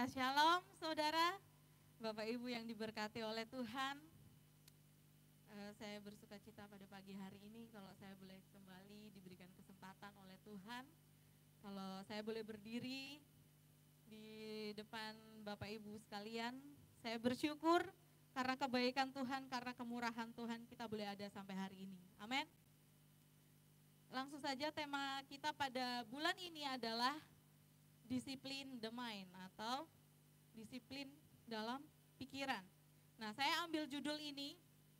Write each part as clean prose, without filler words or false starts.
Ya, shalom saudara, Bapak Ibu yang diberkati oleh Tuhan. Saya bersuka cita pada pagi hari ini kalau saya boleh kembali diberikan kesempatan oleh Tuhan. Kalau saya boleh berdiri di depan Bapak Ibu sekalian, saya bersyukur karena kebaikan Tuhan, karena kemurahan Tuhan kita boleh ada sampai hari ini. Amin. Langsung saja tema kita pada bulan ini adalah disiplin the mind atau disiplin dalam pikiran. Nah, saya ambil judul ini,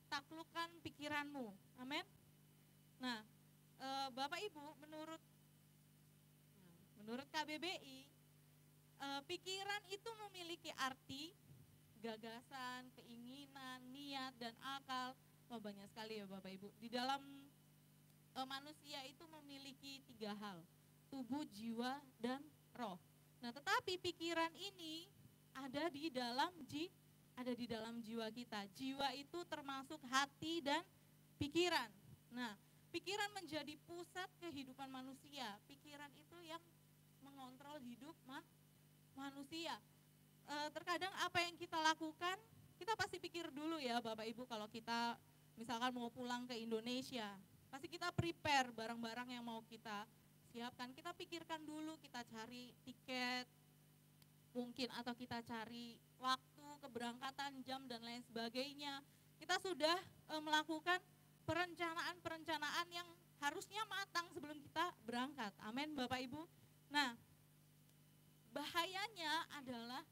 taklukkan pikiranmu. Amin. Nah, Bapak Ibu, menurut KBBI, pikiran itu memiliki arti, gagasan, keinginan, niat, dan akal. Banyak sekali ya Bapak Ibu. Di dalam manusia itu memiliki 3 hal, tubuh, jiwa, dan roh. Nah, tetapi pikiran ini ada di dalam jiwa kita. Jiwa itu termasuk hati dan pikiran. Nah, pikiran menjadi pusat kehidupan manusia. Pikiran itu yang mengontrol hidup manusia. Terkadang apa yang kita lakukan, kita pasti pikir dulu ya Bapak Ibu, kalau kita misalkan mau pulang ke Indonesia, pasti kita prepare barang-barang yang mau kita siapkan, kita pikirkan dulu, kita cari tiket mungkin atau kita cari waktu keberangkatan, jam dan lain sebagainya. Kita sudah melakukan perencanaan yang harusnya matang sebelum kita berangkat. Amin Bapak Ibu. Nah, bahayanya adalah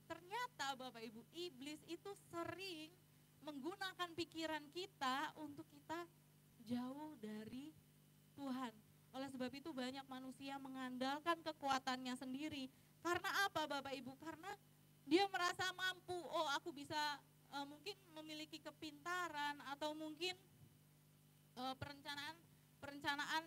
ternyata Bapak Ibu, iblis itu sering menggunakan pikiran kita untuk kita jauh dari Tuhan. Oleh sebab itu banyak manusia mengandalkan kekuatannya sendiri. Karena apa Bapak Ibu? Karena dia merasa mampu, oh aku bisa mungkin memiliki kepintaran atau mungkin perencanaan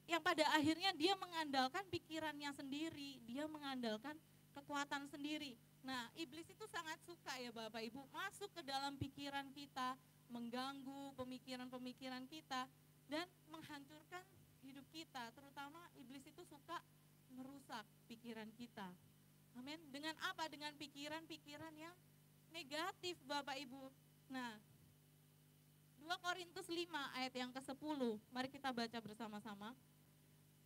yang pada akhirnya dia mengandalkan pikirannya sendiri, dia mengandalkan kekuatan sendiri. Nah, iblis itu sangat suka ya Bapak Ibu masuk ke dalam pikiran kita, mengganggu pemikiran-pemikiran kita dan menghancurkan hidup kita. Terutama iblis itu suka merusak pikiran kita. Amin. Dengan apa? Dengan pikiran-pikiran yang negatif Bapak Ibu. Nah, 2 Korintus 5 ayat yang ke-10. Mari kita baca bersama-sama.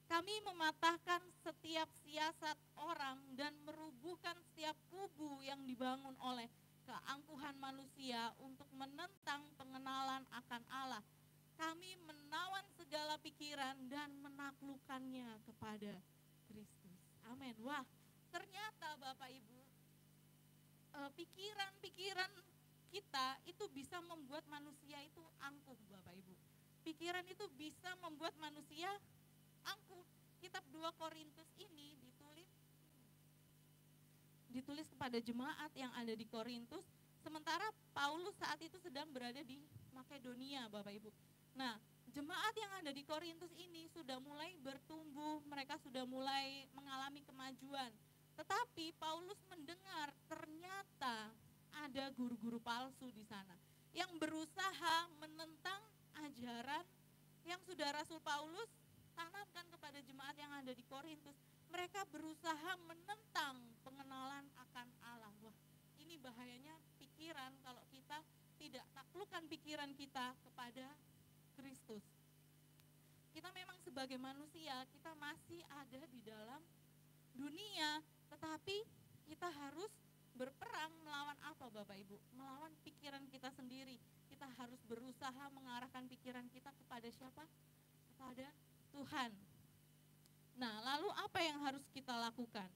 Kami mematahkan setiap siasat orang dan merubuhkan setiap kubu yang dibangun oleh keangkuhan manusia untuk menentang pengenalan akan Allah. Kami menawan segala pikiran dan menaklukkannya kepada Kristus. Amin. Wah, ternyata Bapak Ibu, pikiran-pikiran kita itu bisa membuat manusia itu angkuh Bapak Ibu. Pikiran itu bisa membuat manusia angkuh. Kitab 2 Korintus ini ditulis kepada jemaat yang ada di Korintus, sementara Paulus saat itu sedang berada di Makedonia Bapak Ibu. Nah, jemaat yang ada di Korintus ini sudah mulai bertumbuh, mereka sudah mulai mengalami kemajuan. Tetapi Paulus mendengar ternyata ada guru-guru palsu di sana yang berusaha menentang ajaran yang sudah Rasul Paulus tanamkan kepada jemaat yang ada di Korintus. Mereka berusaha menentang pengenalan akan Allah. Wah, ini bahayanya pikiran kalau kita tidak taklukkan pikiran kita kepada Kristus. Kita memang sebagai manusia, kita masih ada di dalam dunia, tetapi kita harus berperang melawan apa Bapak Ibu? Melawan pikiran kita sendiri. Kita harus berusaha mengarahkan pikiran kita kepada siapa? Kepada Tuhan. Nah, lalu apa yang harus kita lakukan?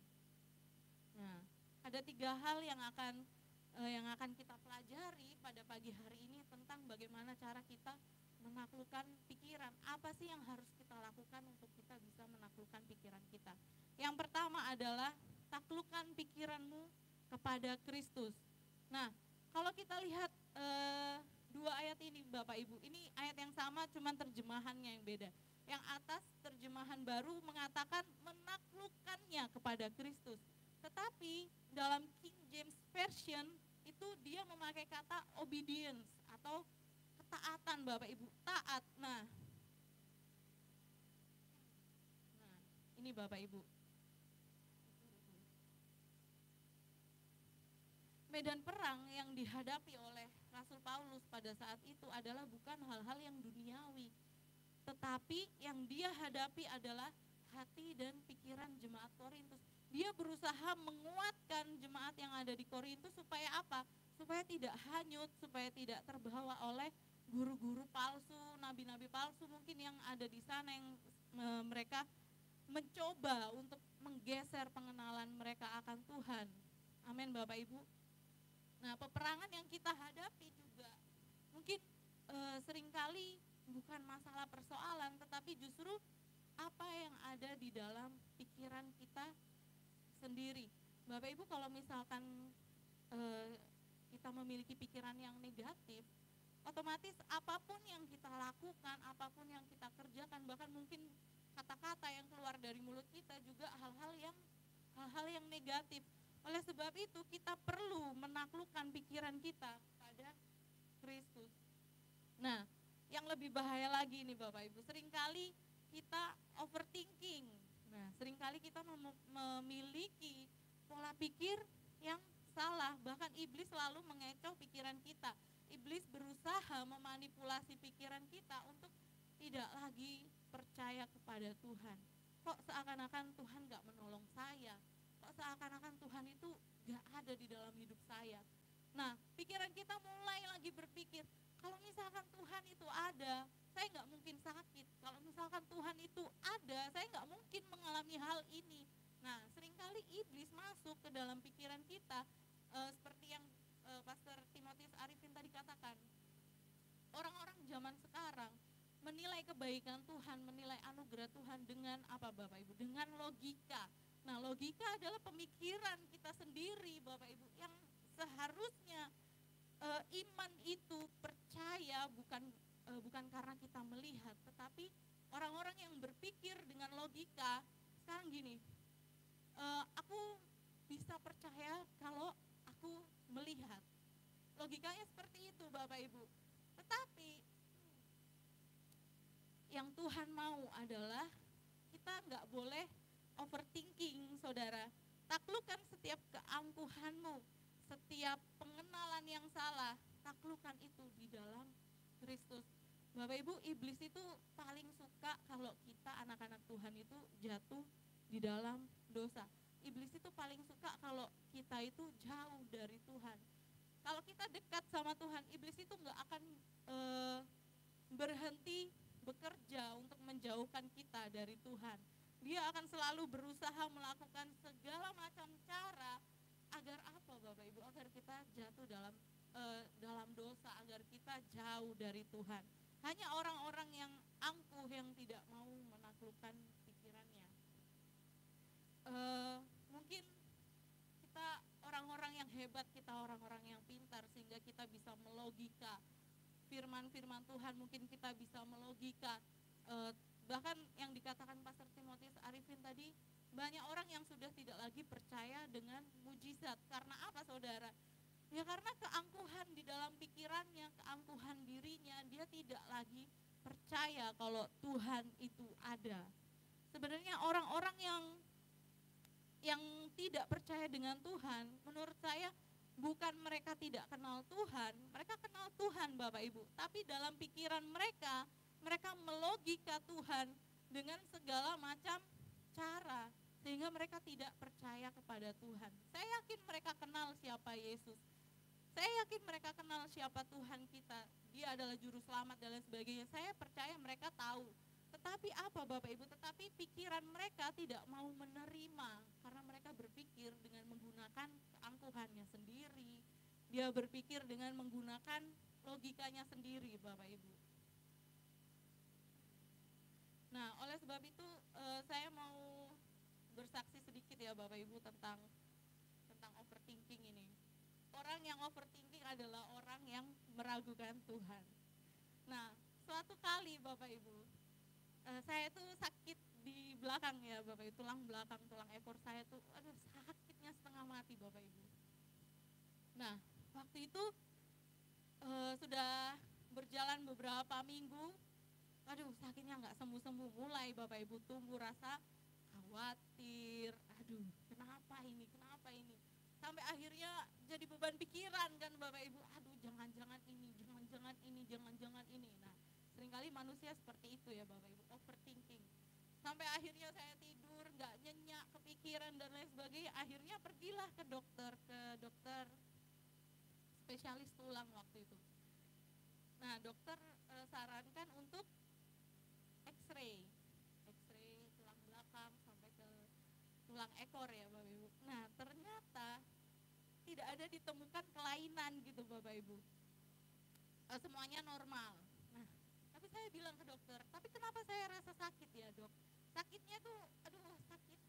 Nah, ada 3 hal yang akan kita pelajari pada pagi hari ini tentang bagaimana cara kita menaklukkan pikiran. Apa sih yang harus kita lakukan untuk kita bisa menaklukkan pikiran kita? Yang pertama adalah taklukkan pikiranmu kepada Kristus. Nah, kalau kita lihat 2 ayat ini Bapak Ibu, ini ayat yang sama cuman terjemahannya yang beda. Yang atas terjemahan baru mengatakan menaklukkannya kepada Kristus. Tetapi dalam King James Version itu dia memakai kata obedience atau ketaatan Bapak Ibu, taat. Nah, ini Bapak Ibu. medan perang yang dihadapi oleh Rasul Paulus pada saat itu adalah bukan hal-hal yang duniawi, tetapi yang dia hadapi adalah hati dan pikiran jemaat Korintus. Dia berusaha menguatkan jemaat yang ada di Korintus supaya apa? Supaya tidak hanyut, supaya tidak terbawa oleh guru-guru palsu, nabi-nabi palsu mungkin yang ada di sana, yang mereka mencoba untuk menggeser pengenalan mereka akan Tuhan. Amin Bapak Ibu. Nah, peperangan yang kita hadapi juga mungkin seringkali bukan masalah persoalan, tetapi justru apa yang ada di dalam pikiran kita sendiri. Bapak Ibu, kalau misalkan kita memiliki pikiran yang negatif, otomatis apapun yang kita lakukan, apapun yang kita kerjakan, bahkan mungkin kata-kata yang keluar dari mulut kita juga hal-hal yang negatif. Oleh sebab itu kita perlu menaklukkan pikiran kita pada Kristus. Nah, yang lebih bahaya lagi nih Bapak Ibu, seringkali kita overthinking. Nah, seringkali kita memiliki pola pikir yang salah, bahkan iblis selalu mengecoh pikiran kita. Iblis berusaha memanipulasi pikiran kita untuk tidak lagi percaya kepada Tuhan. Kok seakan-akan Tuhan gak menolong saya? Kok seakan-akan Tuhan itu gak ada di dalam hidup saya? Nah, pikiran kita mulai lagi berpikir, kalau misalkan Tuhan itu ada, saya gak mungkin sakit. Kalau misalkan Tuhan itu ada, saya gak mungkin mengalami hal ini. Nah, seringkali iblis masuk ke dalam pikiran kita, seperti yang Pastor Timotius Arifin tadi katakan. Orang-orang zaman sekarang menilai kebaikan Tuhan, menilai anugerah Tuhan dengan apa Bapak Ibu? Dengan logika. Nah, logika adalah pemikiran kita sendiri Bapak Ibu, yang seharusnya iman itu percaya bukan karena kita melihat, tetapi orang-orang yang berpikir dengan logika. Sekarang gini, aku bisa percaya kalau aku melihat. Logikanya seperti itu Bapak Ibu. Tetapi yang Tuhan mau adalah kita nggak boleh overthinking, saudara. Taklukkan setiap keangkuhanmu, setiap pengenalan yang salah, taklukkan itu di dalam Kristus. Bapak Ibu, iblis itu paling suka kalau kita anak-anak Tuhan itu jatuh di dalam dosa. Iblis itu paling suka kalau kita itu jauh dari Tuhan. Kalau kita dekat sama Tuhan, iblis itu nggak akan berhenti bekerja untuk menjauhkan kita dari Tuhan. Dia akan selalu berusaha melakukan segala macam cara agar apa Bapak Ibu? Agar kita jatuh dalam dosa, agar kita jauh dari Tuhan. Hanya orang-orang yang angkuh yang tidak mau menaklukkan pikirannya. Mungkin kita orang-orang yang hebat, kita orang-orang yang pintar, sehingga kita bisa melogika firman-firman Tuhan, mungkin kita bisa melogika. Bahkan yang dikatakan Pastor Timotius Arifin tadi, banyak orang yang sudah tidak lagi percaya dengan mujizat. Karena apa saudara? Ya karena keangkuhan di dalam pikirannya, keangkuhan dirinya, dia tidak lagi percaya kalau Tuhan itu ada. Sebenarnya orang-orang yang tidak percaya dengan Tuhan, menurut saya bukan mereka tidak kenal Tuhan, mereka kenal Tuhan Bapak Ibu, tapi dalam pikiran mereka melogika Tuhan dengan segala macam cara, sehingga mereka tidak percaya kepada Tuhan. Saya yakin mereka kenal siapa Yesus, saya yakin mereka kenal siapa Tuhan kita, dia adalah juru selamat dan lain sebagainya. Saya percaya mereka tahu, tetapi apa Bapak Ibu, tetapi pikiran mereka tidak mau menerima, karena mereka berpikir dengan menggunakan keangkuhannya sendiri. Dia berpikir dengan menggunakan logikanya sendiri Bapak Ibu. Nah, oleh sebab itu saya mau bersaksi sedikit ya Bapak Ibu tentang overthinking ini. Orang yang overthinking adalah orang yang meragukan Tuhan. Nah, suatu kali Bapak Ibu, saya tuh sakit di belakang ya Bapak Ibu, tulang belakang, tulang ekor saya tuh, sakitnya setengah mati Bapak Ibu. Nah, waktu itu sudah berjalan beberapa minggu, sakitnya nggak sembuh-sembuh, mulai Bapak Ibu tumbuh rasa khawatir, kenapa ini, sampai akhirnya jadi beban pikiran kan Bapak Ibu, aduh jangan-jangan ini, jangan-jangan ini, jangan-jangan ini. Nah, seringkali manusia seperti itu ya Bapak Ibu, overthinking. Sampai akhirnya saya tidur, nggak nyenyak, kepikiran dan lain sebagainya. Akhirnya pergilah ke dokter spesialis tulang waktu itu. Nah, dokter sarankan untuk X-ray tulang belakang sampai ke tulang ekor ya Bapak Ibu. Nah, ternyata tidak ada ditemukan kelainan gitu Bapak Ibu. Semuanya normal. Nah, tapi saya bilang ke dokter, tapi kenapa saya rasa sakit ya dok? Sakitnya tuh, aduh sakit.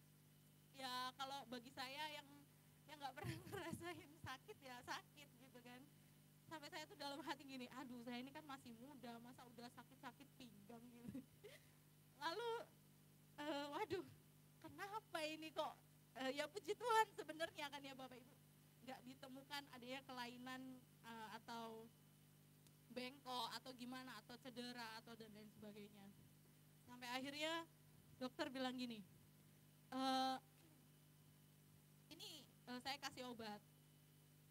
Ya kalau bagi saya yang nggak pernah ngerasain sakit ya sakit gitu kan. Sampai saya tuh dalam hati gini, aduh saya ini kan masih muda, masa udah sakit-sakit pinggang gitu. Lalu, waduh, kenapa ini kok? Ya puji Tuhan sebenarnya kan ya Bapak Ibu, nggak ditemukan adanya kelainan atau bengkok atau gimana atau cedera atau dan lain sebagainya. Sampai akhirnya dokter bilang gini, ini saya kasih obat,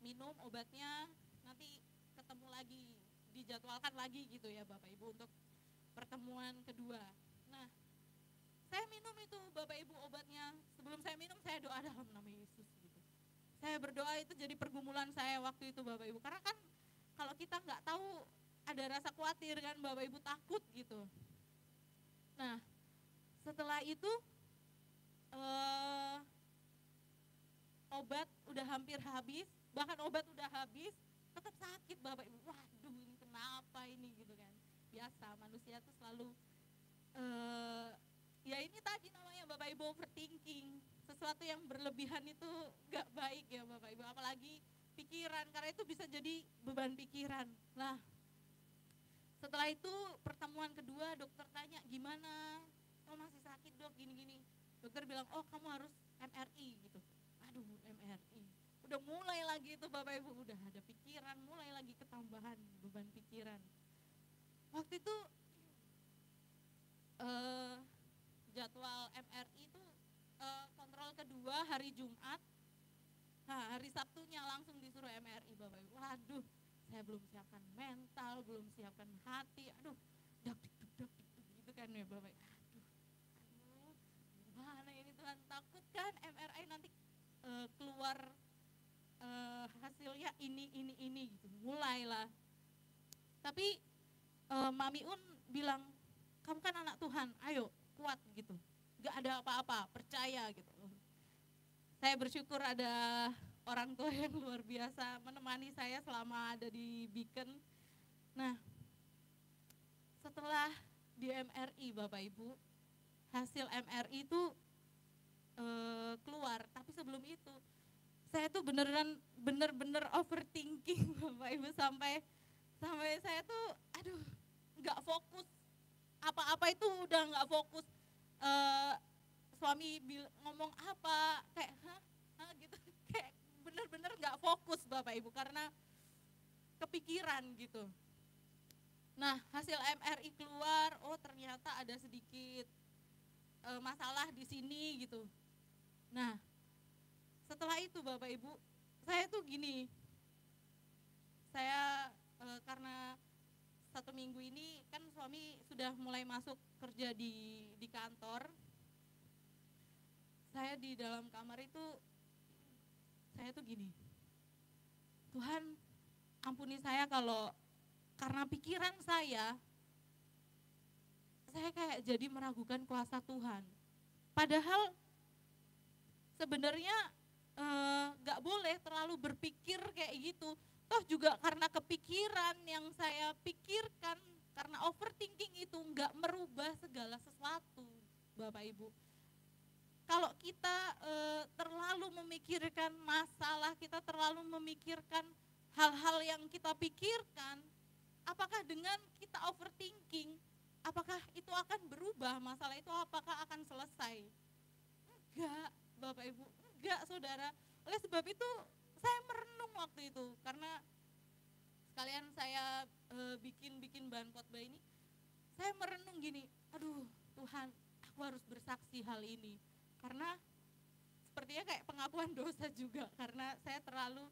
minum obatnya, nanti ketemu lagi, dijadwalkan lagi gitu ya Bapak Ibu untuk pertemuan kedua. Nah, saya minum itu Bapak Ibu obatnya, sebelum saya minum saya doa dalam nama Yesus gitu. Saya berdoa, itu jadi pergumulan saya waktu itu Bapak Ibu, karena kan kalau kita nggak tahu ada rasa khawatir kan Bapak Ibu, takut gitu. Nah, setelah itu obat udah hampir habis, bahkan obat udah habis, tetap sakit Bapak Ibu. Waduh, ini kenapa ini gitu kan. Biasa manusia tuh selalu ya ini tadi namanya Bapak Ibu overthinking. Sesuatu yang berlebihan itu gak baik ya Bapak Ibu, apalagi pikiran, karena itu bisa jadi beban pikiran. Nah, setelah itu pertemuan kedua dokter tanya gimana, oh masih sakit dok gini-gini. Dokter bilang, oh kamu harus MRI gitu. Aduh, MRI. Udah mulai lagi itu Bapak Ibu, udah ada pikiran, mulai lagi ketambahan beban pikiran. Waktu itu jadwal MRI itu kontrol kedua hari Jumat. Nah, hari Sabtunya langsung disuruh MRI Bapak Ibu. Waduh, saya belum siapkan mental, belum siapkan hati. Aduh, dak gitu kan ya Bapak Ibu. Aduh, gimana ini Tuhan, takut kan MRI nanti keluar hasilnya ini gitu. Mulailah. Tapi Mami Un bilang, kamu kan anak Tuhan, ayo kuat gitu. Gak ada apa-apa, percaya gitu. Saya bersyukur ada orang tua yang luar biasa menemani saya selama ada di Beacon. Nah, setelah di MRI Bapak Ibu, hasil MRI itu keluar, tapi sebelum itu saya tuh bener-bener overthinking Bapak Ibu, sampai saya tuh aduh nggak fokus, apa-apa itu udah nggak fokus. Suami ngomong apa kayak gitu, kayak bener-bener nggak fokus Bapak Ibu karena kepikiran gitu. Nah, hasil MRI keluar, oh ternyata ada sedikit masalah di sini gitu. Nah, setelah itu Bapak Ibu, saya tuh gini, saya karena 1 minggu ini kan suami sudah mulai masuk kerja di kantor. Saya di dalam kamar itu, saya tuh gini, Tuhan ampuni saya kalau karena pikiran saya kayak jadi meragukan kuasa Tuhan. Padahal sebenarnya gak boleh terlalu berpikir kayak gitu. Toh juga karena kepikiran yang saya pikirkan, karena overthinking itu gak merubah segala sesuatu Bapak Ibu. Kalau kita terlalu memikirkan masalah, kita terlalu memikirkan hal-hal yang kita pikirkan, apakah dengan kita overthinking, apakah itu akan berubah, masalah itu apakah akan selesai? Enggak Bapak Ibu, enggak saudara. Oleh sebab itu saya merenung waktu itu, karena sekalian saya bikin bahan khotbah ini, saya merenung gini, aduh Tuhan, aku harus bersaksi hal ini. Karena sepertinya kayak pengakuan dosa juga, karena saya terlalu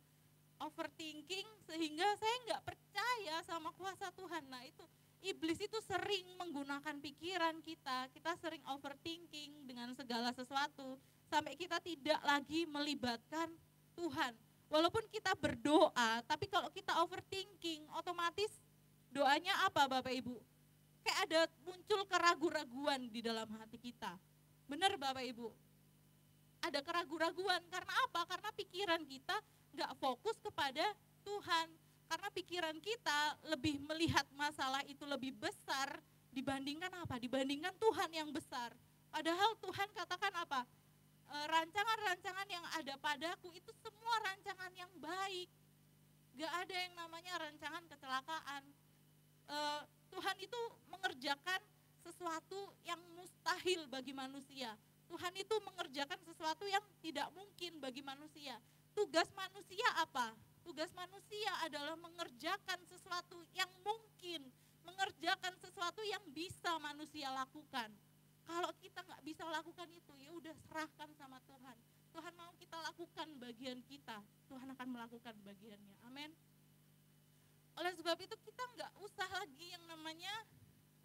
overthinking sehingga saya nggak percaya sama kuasa Tuhan. Nah itu iblis itu sering menggunakan pikiran kita sering overthinking dengan segala sesuatu sampai kita tidak lagi melibatkan Tuhan. Walaupun kita berdoa, tapi kalau kita overthinking, otomatis doanya apa Bapak Ibu? Kayak ada muncul keraguan-raguan di dalam hati kita. Benar Bapak Ibu? Ada keraguan-raguan, karena apa? Karena pikiran kita nggak fokus kepada Tuhan. Karena pikiran kita lebih melihat masalah itu lebih besar dibandingkan apa? Dibandingkan Tuhan yang besar. Padahal Tuhan katakan apa? Rancangan-rancangan yang ada padaku itu semua rancangan yang baik. Gak ada yang namanya rancangan kecelakaan. Tuhan itu mengerjakan sesuatu yang mustahil bagi manusia. Tuhan itu mengerjakan sesuatu yang tidak mungkin bagi manusia. Tugas manusia apa? Tugas manusia adalah mengerjakan sesuatu yang mungkin, mengerjakan sesuatu yang bisa manusia lakukan. Kalau kita nggak bisa lakukan itu, ya udah serahkan sama Tuhan. Tuhan mau kita lakukan bagian kita, Tuhan akan melakukan bagiannya. Amin. Oleh sebab itu kita nggak usah lagi yang namanya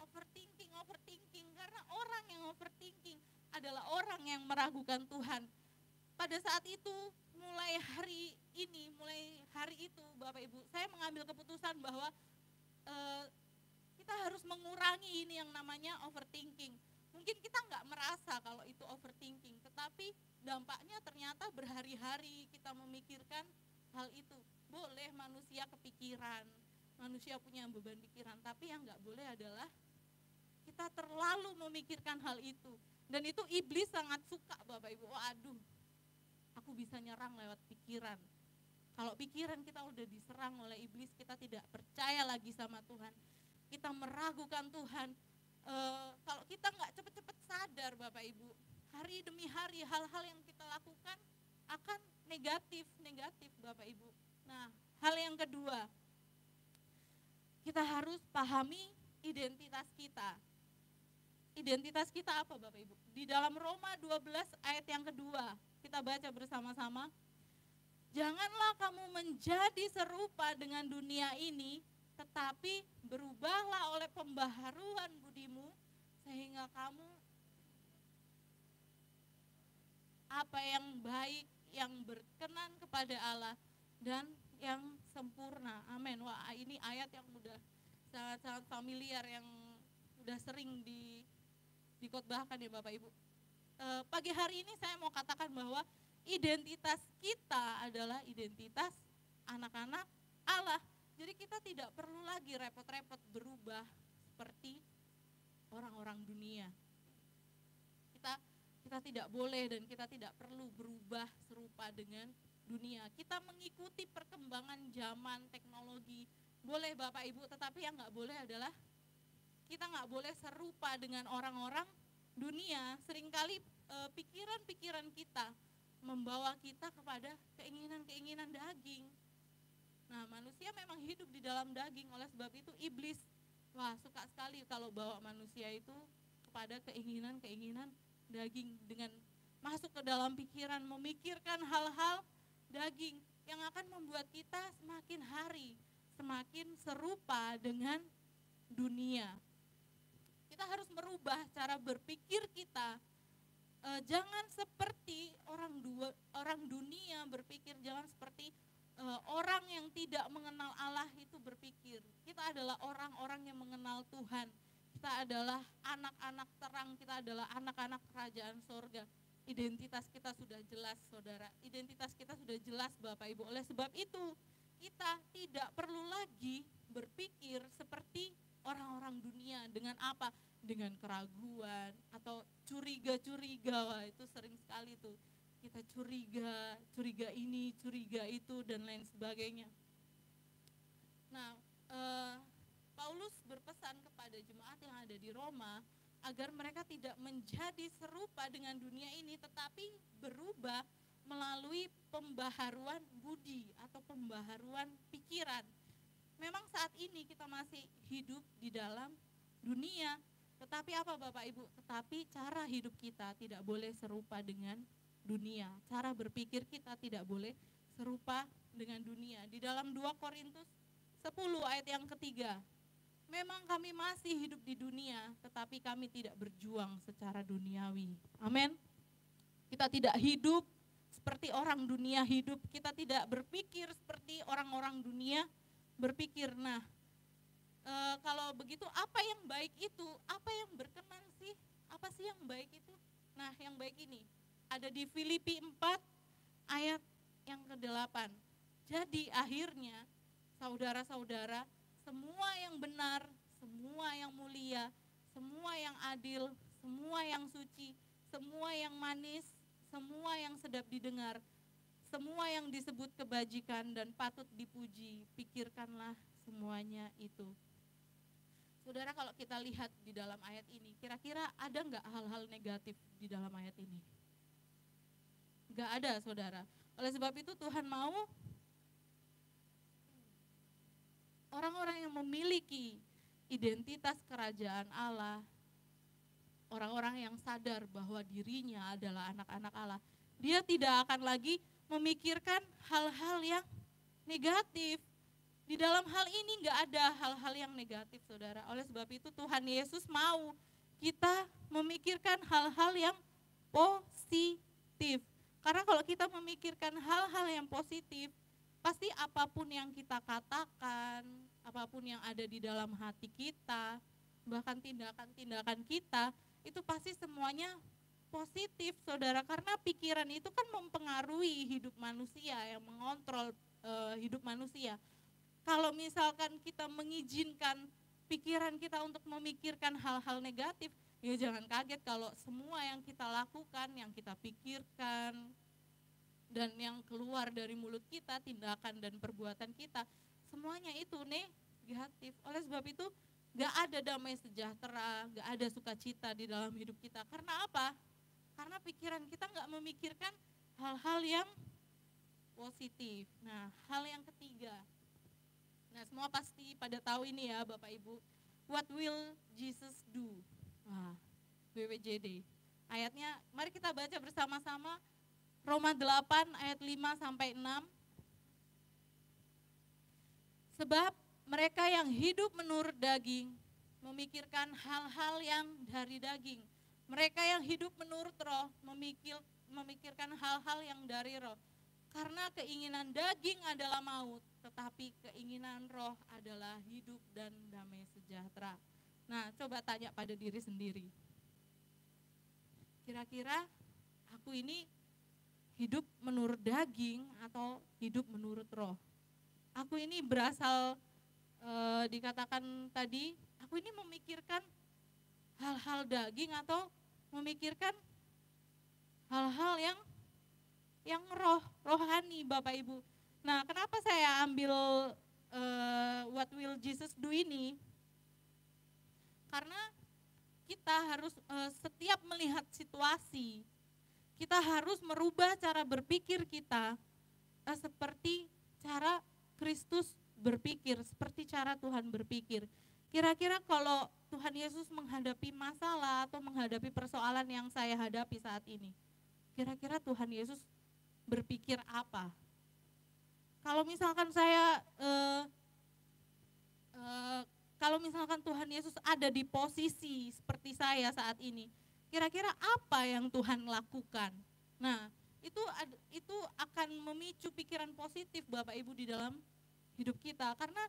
overthinking, karena orang yang overthinking adalah orang yang meragukan Tuhan. Pada saat itu, mulai hari itu Bapak Ibu, saya mengambil keputusan bahwa kita harus mengurangi ini yang namanya overthinking. Mungkin kita nggak merasa kalau itu overthinking, tetapi dampaknya ternyata berhari-hari kita memikirkan hal itu. Boleh manusia kepikiran, manusia punya beban pikiran, tapi yang nggak boleh adalah kita terlalu memikirkan hal itu. Dan itu iblis sangat suka Bapak Ibu. Waduh, aku bisa nyerang lewat pikiran. Kalau pikiran kita udah diserang oleh iblis, kita tidak percaya lagi sama Tuhan. Kita meragukan Tuhan. Kalau kita nggak cepat-cepat sadar Bapak Ibu, hari demi hari hal-hal yang kita lakukan akan negatif Bapak Ibu. Nah, hal yang kedua, kita harus pahami identitas kita. Identitas kita apa Bapak Ibu? Di dalam Roma 12 ayat yang kedua, kita baca bersama-sama. Janganlah kamu menjadi serupa dengan dunia ini, tetapi berubahlah oleh pembaharuan budimu, sehingga kamu apa yang baik, yang berkenan kepada Allah, dan yang sempurna. Amin. Wah, ini ayat yang udah sangat-sangat familiar, yang udah sering dikhotbahkan ya Bapak Ibu. Pagi hari ini saya mau katakan bahwa identitas kita adalah identitas anak-anak Allah. Jadi kita tidak perlu lagi repot-repot berubah seperti orang-orang dunia. Kita tidak boleh dan kita tidak perlu berubah serupa dengan dunia. Kita mengikuti perkembangan zaman teknologi. Boleh Bapak Ibu, tetapi yang nggak boleh adalah kita nggak boleh serupa dengan orang-orang dunia. Seringkali pikiran-pikiran kita membawa kita kepada keinginan-keinginan daging. Nah, manusia memang hidup di dalam daging, oleh sebab itu iblis suka sekali kalau bawa manusia itu kepada keinginan-keinginan daging, dengan masuk ke dalam pikiran, memikirkan hal-hal daging yang akan membuat kita semakin hari semakin serupa dengan dunia. Kita harus merubah cara berpikir kita. Jangan seperti orang dunia berpikir, jangan seperti orang yang tidak mengenal Allah itu berpikir. Kita adalah orang-orang yang mengenal Tuhan. Kita adalah anak-anak terang, kita adalah anak-anak kerajaan sorga. Identitas kita sudah jelas saudara, identitas kita sudah jelas Bapak Ibu. Oleh sebab itu kita tidak perlu lagi berpikir seperti orang-orang dunia. Dengan apa? Dengan keraguan atau curiga-curiga. Wah, itu sering sekali tuh. Kita curiga ini, curiga itu, dan lain sebagainya. Nah, Paulus berpesan kepada jemaat yang ada di Roma agar mereka tidak menjadi serupa dengan dunia ini, tetapi berubah melalui pembaharuan budi atau pembaharuan pikiran. Memang saat ini kita masih hidup di dalam dunia, tetapi apa Bapak Ibu? Tetapi cara hidup kita tidak boleh serupa dengan dunia. Cara berpikir kita tidak boleh serupa dengan dunia. Di dalam 2 Korintus 10 ayat yang ketiga, memang kami masih hidup di dunia, tetapi kami tidak berjuang secara duniawi. Amin. Kita tidak hidup seperti orang dunia hidup, kita tidak berpikir seperti orang-orang dunia berpikir. Nah, kalau begitu apa yang baik itu? Apa yang berkenan sih? Apa sih yang baik itu? Nah, yang baik ini ada di Filipi 4 ayat yang ke-8. Jadi akhirnya saudara-saudara, semua yang benar, semua yang mulia, semua yang adil, semua yang suci, semua yang manis, semua yang sedap didengar, semua yang disebut kebajikan dan patut dipuji, pikirkanlah semuanya itu. Saudara, kalau kita lihat di dalam ayat ini, kira-kira ada nggak hal-hal negatif di dalam ayat ini? Nggak ada, saudara. Oleh sebab itu Tuhan mau orang-orang yang memiliki identitas kerajaan Allah, orang-orang yang sadar bahwa dirinya adalah anak-anak Allah, dia tidak akan lagi memikirkan hal-hal yang negatif. Di dalam hal ini nggak ada hal-hal yang negatif, saudara. Oleh sebab itu Tuhan Yesus mau kita memikirkan hal-hal yang positif. Karena kalau kita memikirkan hal-hal yang positif, pasti apapun yang kita katakan, apapun yang ada di dalam hati kita, bahkan tindakan-tindakan kita, itu pasti semuanya positif, saudara. Karena pikiran itu kan mempengaruhi hidup manusia, yang mengontrol hidup manusia. Kalau misalkan kita mengizinkan pikiran kita untuk memikirkan hal-hal negatif, ya jangan kaget kalau semua yang kita lakukan, yang kita pikirkan, dan yang keluar dari mulut kita, tindakan dan perbuatan kita, semuanya itu negatif. Oleh sebab itu gak ada damai sejahtera, gak ada sukacita di dalam hidup kita. Karena apa? Karena pikiran kita gak memikirkan hal-hal yang positif. Nah, hal yang ketiga, nah semua pasti pada tahu ini ya Bapak Ibu, what will Jesus do? Wah, WWJD. Ayatnya, mari kita baca bersama-sama Roma 8 ayat 5 sampai 6. Sebab mereka yang hidup menurut daging memikirkan hal-hal yang dari daging. Mereka yang hidup menurut roh memikirkan hal-hal yang dari roh. Karena keinginan daging adalah maut, tetapi keinginan roh adalah hidup dan damai sejahtera. Nah, coba tanya pada diri sendiri. Kira-kira aku ini hidup menurut daging atau hidup menurut roh? Aku ini berasal dikatakan tadi, aku ini memikirkan hal-hal daging atau memikirkan hal-hal yang rohani, Bapak Ibu. Nah, kenapa saya ambil what will Jesus do ini? Karena kita harus setiap melihat situasi, kita harus merubah cara berpikir kita seperti cara Kristus berpikir, seperti cara Tuhan berpikir. Kira-kira kalau Tuhan Yesus menghadapi masalah atau menghadapi persoalan yang saya hadapi saat ini, kira-kira Tuhan Yesus berpikir apa? Kalau misalkan kalau misalkan Tuhan Yesus ada di posisi seperti saya saat ini, kira-kira apa yang Tuhan lakukan? Nah, itu akan memicu pikiran positif Bapak Ibu di dalam hidup kita. Karena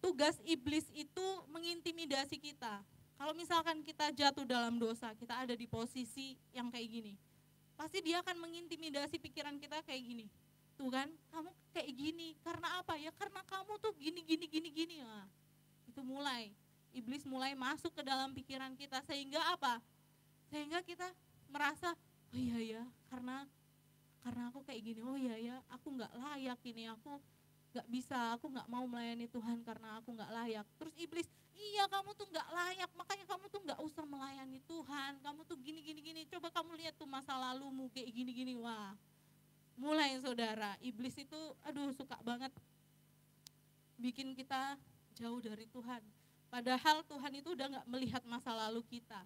tugas iblis itu mengintimidasi kita. Kalau misalkan kita jatuh dalam dosa, kita ada di posisi yang kayak gini, pasti dia akan mengintimidasi pikiran kita kayak gini. Tuh kan, kamu kayak gini, karena apa ya? Karena kamu tuh gini. Nah, itu iblis mulai masuk ke dalam pikiran kita, sehingga apa? Sehingga kita merasa, oh iya ya, karena aku kayak gini, oh iya ya, aku nggak layak ini, aku nggak bisa, aku nggak mau melayani Tuhan karena aku nggak layak. Terus iblis, iya kamu tuh nggak layak, makanya kamu tuh nggak usah melayani Tuhan, kamu tuh gini. Coba kamu lihat tuh masa lalumu kayak gini. Wah, mulai saudara, iblis itu suka banget bikin kita jauh dari Tuhan. Padahal Tuhan itu udah nggak melihat masa lalu kita.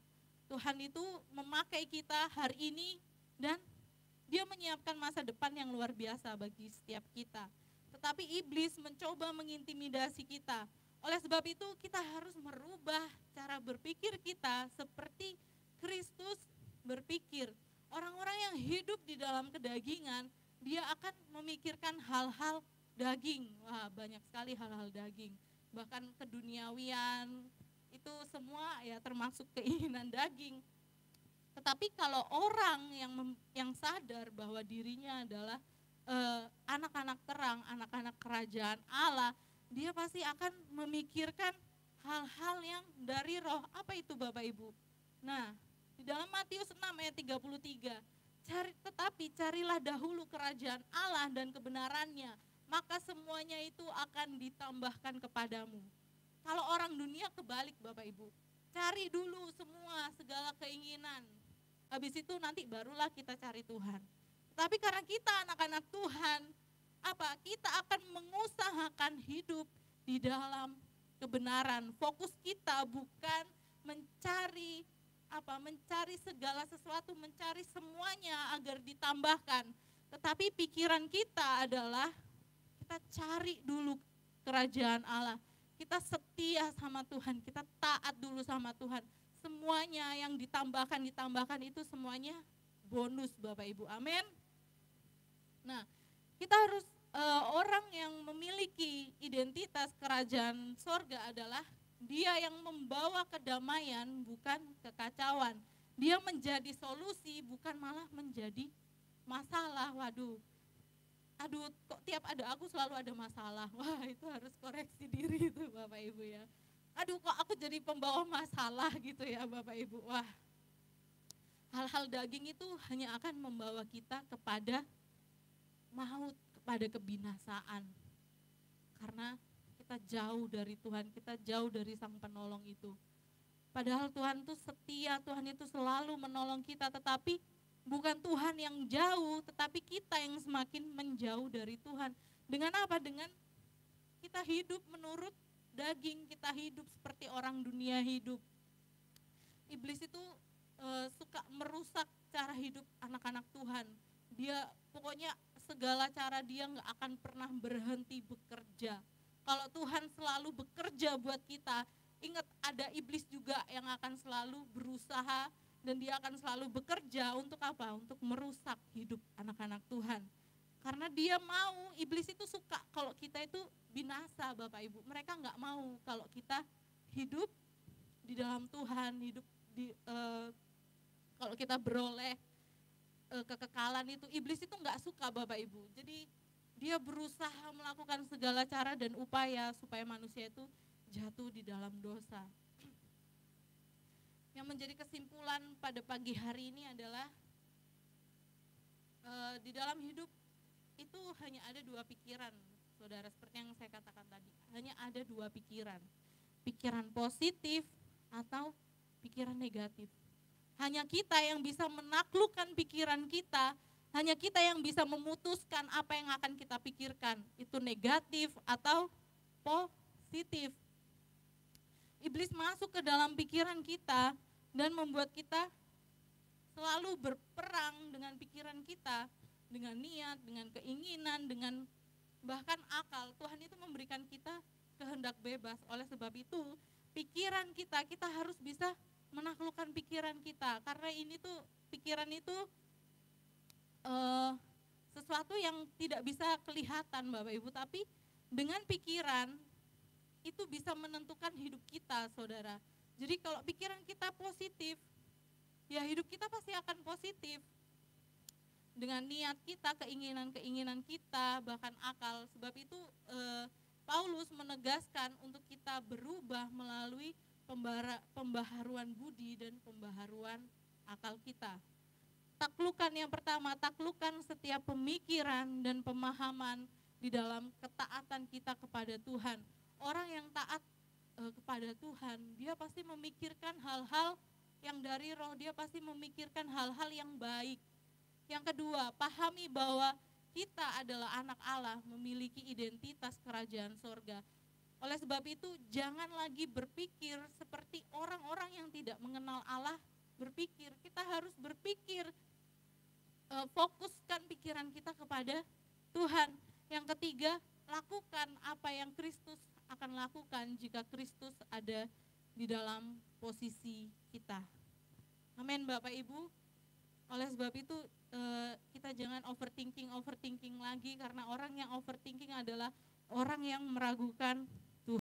Tuhan itu memakai kita hari ini dan Dia menyiapkan masa depan yang luar biasa bagi setiap kita. tetapi iblis mencoba mengintimidasi kita. Oleh sebab itu kita harus merubah cara berpikir kita seperti Kristus berpikir. Orang-orang yang hidup di dalam kedagingan, dia akan memikirkan hal-hal daging. Wah, banyak sekali hal-hal daging. Bahkan keduniawian, itu semua ya termasuk keinginan daging. Tetapi kalau orang yang sadar bahwa dirinya adalah anak-anak terang, anak-anak kerajaan Allah, dia pasti akan memikirkan hal-hal yang dari roh. Apa itu Bapak Ibu? Nah, di dalam Matius 6 ayat 33, tetapi carilah dahulu kerajaan Allah dan kebenarannya, maka semuanya itu akan ditambahkan kepadamu. Kalau orang dunia kebalik Bapak Ibu, cari dulu semua segala keinginan, habis itu nanti barulah kita cari Tuhan. Tapi karena kita anak-anak Tuhan, kita akan mengusahakan hidup di dalam kebenaran. Fokus kita bukan mencari segala sesuatu, mencari semuanya agar ditambahkan. Tetapi pikiran kita adalah kita cari dulu kerajaan Allah. Kita setia sama Tuhan, kita taat dulu sama Tuhan. Semuanya yang ditambahkan itu semuanya bonus Bapak Ibu, amin. Nah, kita harus orang yang memiliki identitas kerajaan sorga adalah dia yang membawa kedamaian bukan kekacauan. Dia menjadi solusi bukan malah menjadi masalah. Aduh kok tiap ada aku selalu ada masalah. Wah, itu harus koreksi diri itu Bapak Ibu ya. Aduh kok aku jadi pembawa masalah gitu ya Bapak Ibu. Wah, hal-hal daging itu hanya akan membawa kita kepada maut, kepada kebinasaan. Karena kita jauh dari Tuhan, kita jauh dari Sang Penolong itu. Padahal Tuhan itu setia, Tuhan itu selalu menolong kita, tetapi bukan Tuhan yang jauh, tetapi kita yang semakin menjauh dari Tuhan. Dengan apa? Dengan kita hidup menurut daging, kita hidup seperti orang dunia hidup. Iblis itu suka merusak cara hidup anak-anak Tuhan. Dia pokoknya segala cara dia gak akan pernah berhenti bekerja. Kalau Tuhan selalu bekerja buat kita, ingat ada iblis juga yang akan selalu berusaha dan dia akan selalu bekerja untuk apa? Untuk merusak hidup anak-anak Tuhan. Karena dia mau, iblis itu suka kalau kita itu binasa Bapak Ibu. Mereka gak mau kalau kita hidup di dalam Tuhan, hidup kalau kita beroleh kekekalan itu. Iblis itu gak suka Bapak Ibu. Jadi dia berusaha melakukan segala cara dan upaya supaya manusia itu jatuh di dalam dosa. Yang menjadi kesimpulan pada pagi hari ini adalah di dalam hidup itu hanya ada dua pikiran, saudara, seperti yang saya katakan tadi. Hanya ada dua pikiran, pikiran positif atau pikiran negatif. Hanya kita yang bisa menaklukkan pikiran kita, hanya kita yang bisa memutuskan apa yang akan kita pikirkan, itu negatif atau positif. Iblis masuk ke dalam pikiran kita dan membuat kita selalu berperang dengan pikiran kita, dengan niat, dengan keinginan, dengan bahkan akal. Tuhan itu memberikan kita kehendak bebas. Oleh sebab itu, pikiran kita harus bisa menaklukkan pikiran kita. Karena pikiran itu sesuatu yang tidak bisa kelihatan Bapak Ibu, tapi dengan pikiran itu bisa menentukan hidup kita, saudara. Jadi kalau pikiran kita positif, ya hidup kita pasti akan positif. Dengan niat kita, keinginan-keinginan kita, bahkan akal. Sebab itu Paulus menegaskan untuk kita berubah melalui pembaharuan budi dan pembaharuan akal kita. Taklukkan yang pertama, taklukkan setiap pemikiran dan pemahaman di dalam ketaatan kita kepada Tuhan. Orang yang taat kepada Tuhan, dia pasti memikirkan hal-hal yang dari roh, dia pasti memikirkan hal-hal yang baik. Yang kedua, pahami bahwa kita adalah anak Allah, memiliki identitas kerajaan sorga. Oleh sebab itu, jangan lagi berpikir seperti orang-orang yang tidak mengenal Allah berpikir. Kita harus berpikir, fokuskan pikiran kita kepada Tuhan. Yang ketiga, lakukan apa yang Kristus akan lakukan jika Kristus ada di dalam posisi kita. Amin Bapak Ibu. Oleh sebab itu kita jangan overthinking lagi, karena orang yang overthinking adalah orang yang meragukan